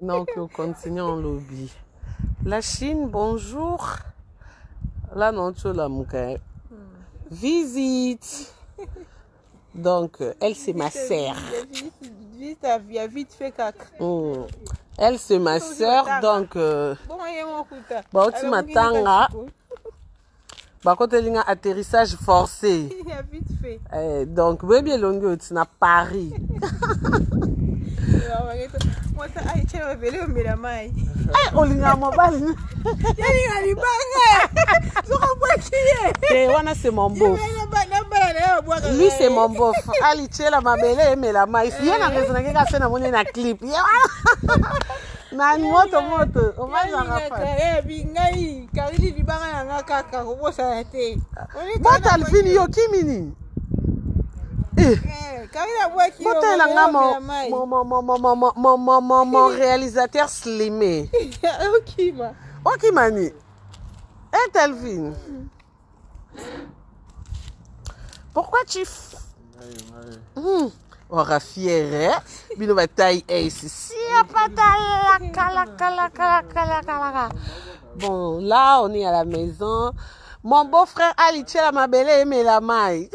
Donc, on continue en lobby. La Chine, bonjour. Là, non, tu la mouka. Visite. Donc, elle, c'est ma sœur. Vite fait caca. Elle, c'est ma sœur. Donc, bon, tu m'attends. Bah, quand elle a un atterrissage forcé. Vite fait. Donc, baby, longue, tu n'as Paris. Moi, ça a été révélé au Mélamai. On l'a mobile. C'est mon beau. Lui, c'est mon beau. Ali, tu es la mabelle, mais la maïs. Il y a un raison qui a fait un clip. Moto. On va mon réalisateur slimé. Ok, Mani. Et Telvin. Pourquoi tu... Aura fière, hein? Bino bataille ici. Si a pas Bon, là, on est à la maison. Mon beau-frère Ali, tu es ma belle, mais la maille.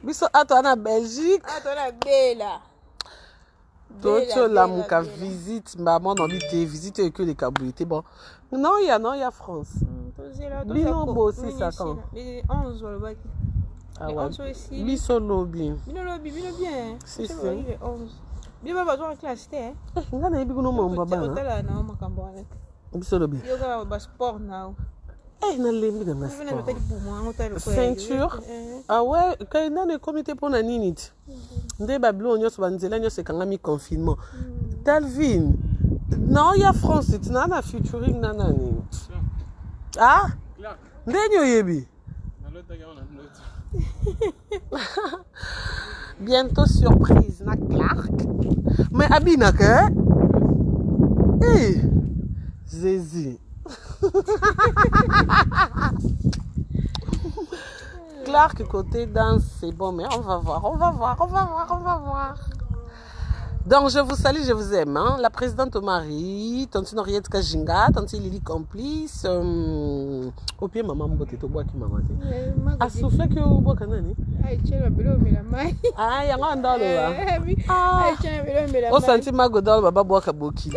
Biso attends en Belgique. Attends la belle. Toi la mouka visite maman dans l'ité visite que les cabouités bon. Non, il y a France. Bino beau aussi ça quand. Mais 11 le bac. Ah ouais. Biso lobby. Bino lobby, bino bien. C'est ça. 11. Bino ba besoin classe té. Ngana yebi kuno mamba bana. Hôtel na makambo wana. Biso lobby. Yo ka ba sport now. Na lembi na sport. Ceinture. Ah ouais, quand dans le comité pour na ninit. Ndé bablo nyos banzela nyos ekangami confinement. Talvin. Non, il y a France, tu n'as pas featuring nanani. Ah? Ndenyo yebi. Bientôt surprise na Clark. Mais abina que? Eh. Jésus. Clark côté danse, c'est bon, mais on va voir. Donc, je vous salue, je vous aime. Hein? La présidente Marie, tante Henriette Kajinga, tante Lily Complice, au pied, maman, mbote to bois qui maman. A soufflé que vous bois canani? Ah, il y a un dans le là. Au senti magodol, baba bois kaboki.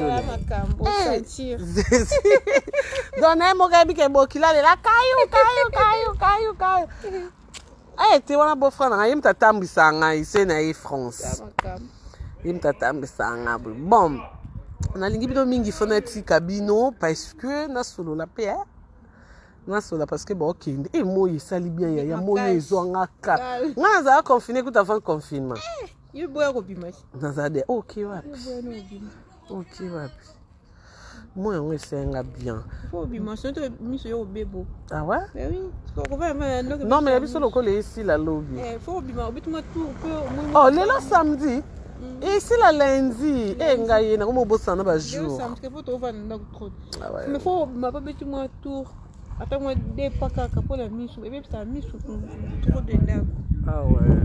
Donnez mon gabi kaboki là, la caillou. Eh, tu vois un beau frère, il m'a tambi sanga, ici na France. Bon, on a l'ingi mingi fenêtre cabino parce que na solo la paix. Na solo parce que bon ok, et moi il sali bien ya moi ils ont un cas. Na za confiné tout avant confinement. Il boit au bimas. Na za de OK wapi. Moi on essaie bien. Faut bimas, c'est monsieur au bebo. Ah ouais? Oui. Non mais il solo coller ici la lobby. Faut bimas, bit-moi tout peu. Oh, le samedi. Et ici la lundi, ngaye na comme bossa na ba jour. Mais faut m'a pas mettre moi tour. Attends moi des pas caca pour la mise et même ça mise trop de nerfs. Ah ouais.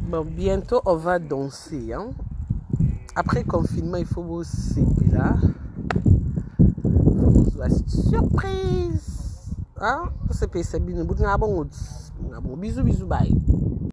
Bon, bientôt on va danser hein. Après confinement, il faut bosser là. Il faut surprise. Hein? C'est bien, bisous bye.